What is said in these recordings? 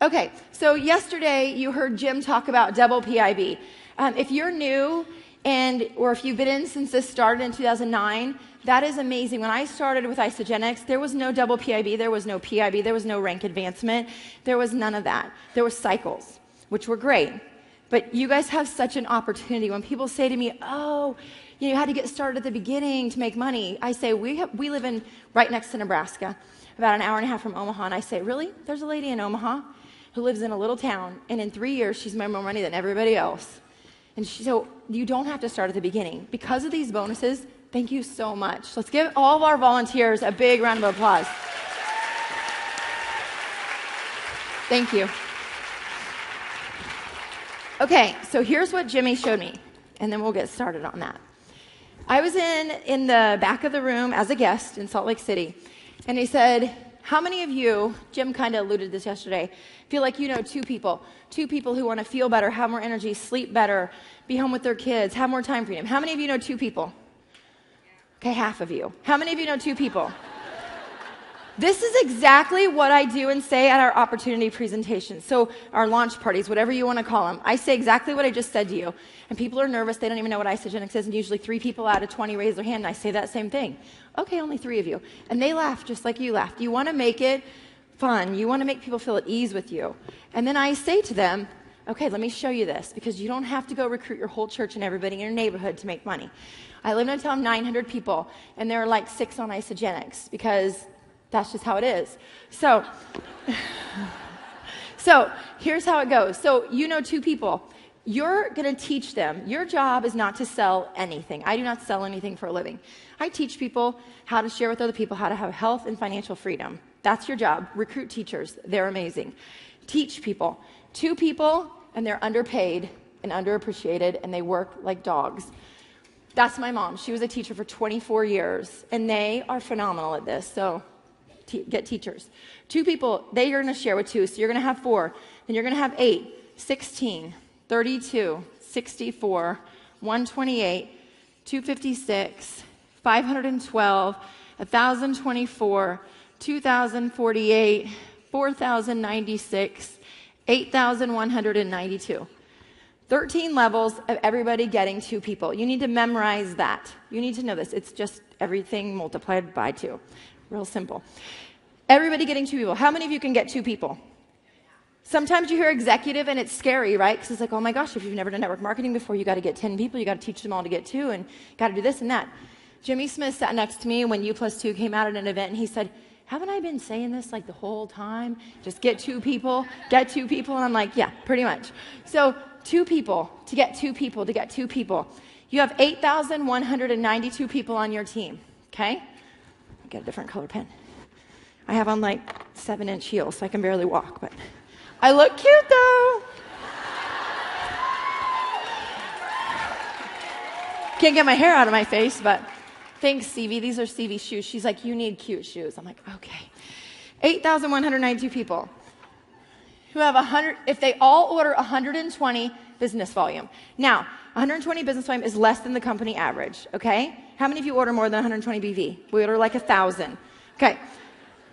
Okay, so yesterday you heard Jim talk about double PIB. If you're new or if you've been in since this started in 2009, that is amazing. When I started with Isagenix, there was no double PIB, there was no PIB, there was no rank advancement, there was none of that. There were cycles, which were great. But you guys have such an opportunity. When people say to me, oh, you had to get started at the beginning to make money, I say, we live right next to Nebraska, about an hour and a half from Omaha, and I say, really? There's a lady in Omaha who lives in a little town, and in 3 years, she's made more money than everybody else. And so you don't have to start at the beginning. Because of these bonuses, thank you so much. Let's give all of our volunteers a big round of applause. Thank you. Okay, so here's what Jimmy showed me, and then we'll get started on that. I was in the back of the room as a guest in Salt Lake City, and he said, how many of you, Jim kind of alluded to this yesterday, feel like you know two people who want to feel better, have more energy, sleep better, be home with their kids, have more time freedom? How many of you know two people? Okay, half of you. How many of you know two people? This is exactly what I do and say at our opportunity presentations. So our launch parties, whatever you want to call them. I say exactly what I just said to you. And people are nervous. They don't even know what Isagenix is. And usually 3 people out of 20 raise their hand. And I say that same thing. Okay, only 3 of you. And they laugh just like you laughed. You want to make it fun. You want to make people feel at ease with you. And then I say to them, okay, let me show you this. Because you don't have to go recruit your whole church and everybody in your neighborhood to make money. I live in a town of 900 people. And there are like 6 on Isagenix. Because that's just how it is. So here's how it goes. So you know 2 people. You're going to teach them. Your job is not to sell anything. I do not sell anything for a living. I teach people how to share with other people how to have health and financial freedom. That's your job. Recruit teachers. They're amazing. Teach people. 2 people, and they're underpaid and underappreciated, and they work like dogs. That's my mom. She was a teacher for 24 years, and they are phenomenal at this. So get teachers. 2 people, they are going to share with 2, so you're going to have 4. Then you're going to have 8, 16, 32, 64, 128, 256, 512, 1,024, 2,048, 4,096, 8,192. 13 levels of everybody getting 2 people. You need to memorize that. You need to know this. It's just everything multiplied by 2. Real simple. Everybody getting 2 people. How many of you can get 2 people? Sometimes you hear executive and it's scary, right? Because it's like, oh my gosh, if you've never done network marketing before, you got to get 10 people, you got to teach them all to get 2, and got to do this and that. Jimmy Smith sat next to me when U+2 came out at an event, and he said, haven't I been saying this like the whole time? Just get 2 people, get 2 people. And I'm like, yeah, pretty much. So 2 people to get 2 people to get 2 people. You have 8,192 people on your team, okay? Get a different color pen. I have on like 7-inch heels, so I can barely walk, but I look cute though. Can't get my hair out of my face, but thanks, Stevie. These are Stevie's shoes. She's like, you need cute shoes. I'm like, okay. 8,192 people who have 100, if they all order 120 business volume. Now, 120 business volume is less than the company average, okay? How many of you order more than 120 BV? We order like 1,000. Okay,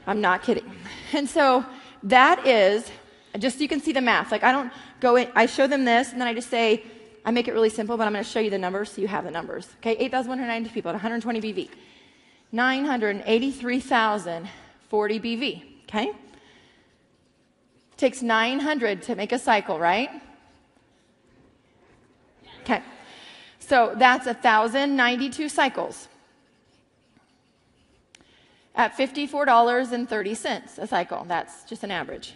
I'm not kidding. And so that is, just so you can see the math. Like I don't go in, I show them this, and then I just say, I make it really simple, but I'm going to show you the numbers so you have the numbers. Okay, 8,190 people at 120 BV. 983,040 BV, okay? Takes 900 to make a cycle, right? Okay. So that's 1,092 cycles at $54.30 a cycle. That's just an average.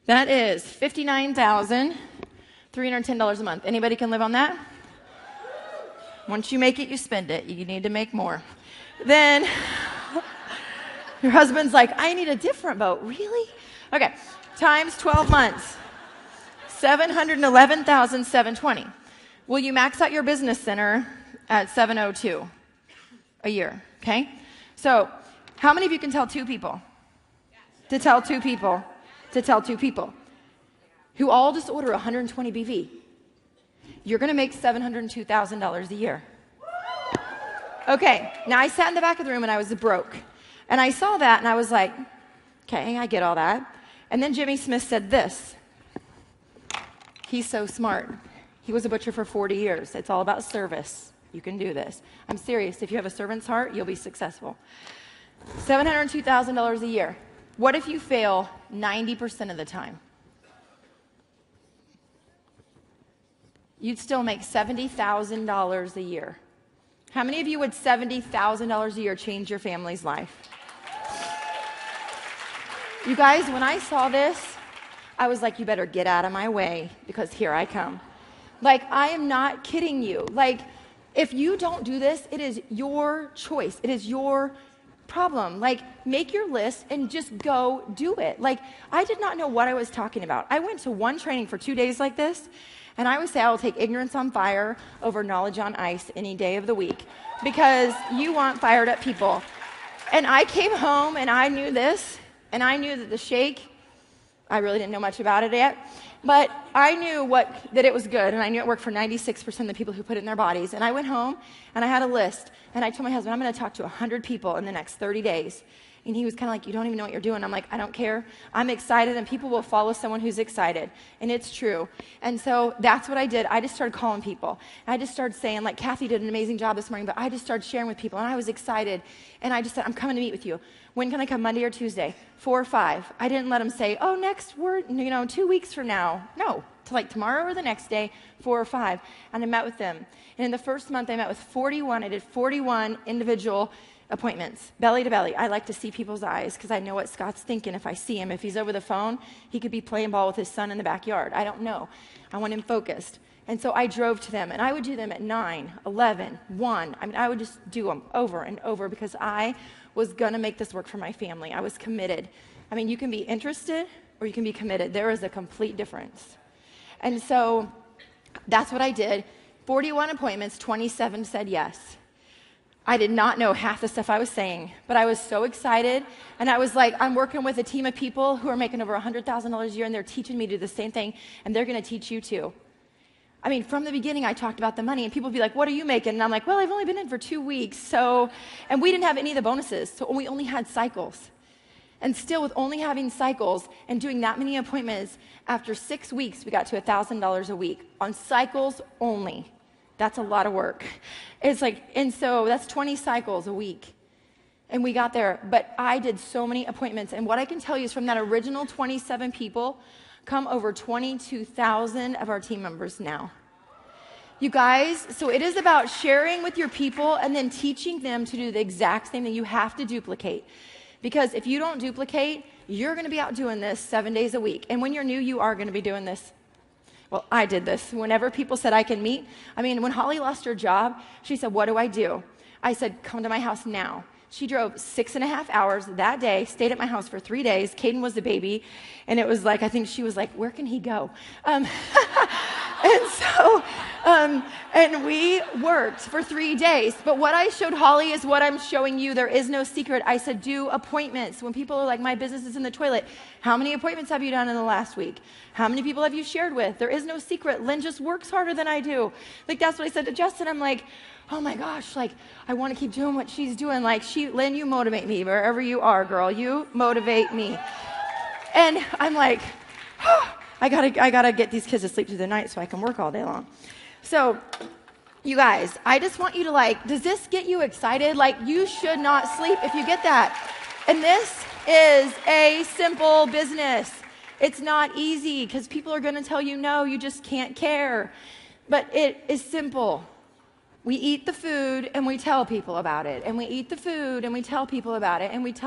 That is $59,310 a month. Anybody can live on that? Once you make it, you spend it. You need to make more. Then your husband's like, I need a different boat. Really? Okay. Times 12 months. 711,720. Will you max out your business center at 702 a year? Okay? So, how many of you can tell 2 people? To tell 2 people. To tell 2 people. Who all just order 120 BV. You're going to make $702,000 a year. Okay, now I sat in the back of the room and I was broke. And I saw that and I was like, okay, I get all that. And then Jimmy Smith said this. He's so smart. He was a butcher for 40 years. It's all about service. You can do this. I'm serious. If you have a servant's heart, you'll be successful. $702,000 a year. What if you fail 90% of the time? You'd still make $70,000 a year. How many of you would $70,000 a year change your family's life? You guys, when I saw this, I was like, you better get out of my way because here I come. Like, I am not kidding you. Like, if you don't do this, it is your choice. It is your problem. Like, make your list and just go do it. Like, I did not know what I was talking about. I went to one training for 2 days like this, and I would say I will take ignorance on fire over knowledge on ice any day of the week because you want fired up people. And I came home and I knew this, and I knew that the shake, I really didn't know much about it yet, but I knew that it was good, and I knew it worked for 96% of the people who put it in their bodies. And I went home, and I had a list, and I told my husband, I'm going to talk to 100 people in the next 30 days. And he was kind of like, you don't even know what you're doing. I'm like, I don't care. I'm excited, and people will follow someone who's excited. And it's true. And so that's what I did. I just started calling people. I just started saying, like, Kathy did an amazing job this morning, but I just started sharing with people, and I was excited. And I just said, I'm coming to meet with you. When can I come, Monday or Tuesday? 4 or 5. I didn't let them say, oh, next word, 2 weeks from now. No, to like tomorrow or the next day, 4 or 5. And I met with them. And in the first month, I met with 41. I did 41 individual appointments, belly to belly. I like to see people's eyes because I know what Scott's thinking if I see him. If he's over the phone, he could be playing ball with his son in the backyard. I don't know. I want him focused. And so I drove to them, and I would do them at 9, 11, 1. I mean, I would just do them over and over because I was going to make this work for my family. I was committed. I mean, you can be interested or you can be committed. There is a complete difference. And so that's what I did. 41 appointments, 27 said yes. I did not know half the stuff I was saying, but I was so excited. And I was like, I'm working with a team of people who are making over $100,000 a year, and they're teaching me to do the same thing, and they're going to teach you too. I mean, from the beginning, I talked about the money, and people would be like, what are you making? And I'm like, well, I've only been in for 2 weeks. And we didn't have any of the bonuses, so we only had cycles. And still, with only having cycles and doing that many appointments, after 6 weeks, we got to $1,000 a week on cycles only. That's a lot of work. It's like, and so that's 20 cycles a week. And we got there, but I did so many appointments. And what I can tell you is from that original 27 people, come over 22,000 of our team members now. You guys, so it is about sharing with your people and then teaching them to do the exact same thing. You have to duplicate. Because if you don't duplicate, you're going to be out doing this 7 days a week. And when you're new, you are going to be doing this. Well, I did this. Whenever people said I can meet, when Holly lost her job, she said, what do? I said, come to my house now. She drove 6.5 hours that day, stayed at my house for 3 days. Caden was the baby, and it was like, I think she was like, where can he go? And we worked for 3 days. But what I showed Holly is what I'm showing you. There is no secret. I said, do appointments. When people are like, my business is in the toilet, how many appointments have you done in the last week? How many people have you shared with? There is no secret. Lynn just works harder than I do. Like, that's what I said to Justin. I'm like, oh my gosh, like, I want to keep doing what she's doing. Like, Lynn, you motivate me wherever you are, girl. You motivate me. And I'm like, oh, I gotta get these kids to sleep through the night so I can work all day long. So, you guys, I just want you to does this get you excited? Like, you should not sleep if you get that. And this is a simple business. It's not easy because people are going to tell you no, you just can't care. But it is simple. We eat the food and we tell people about it. And we eat the food and we tell people about it. And we tell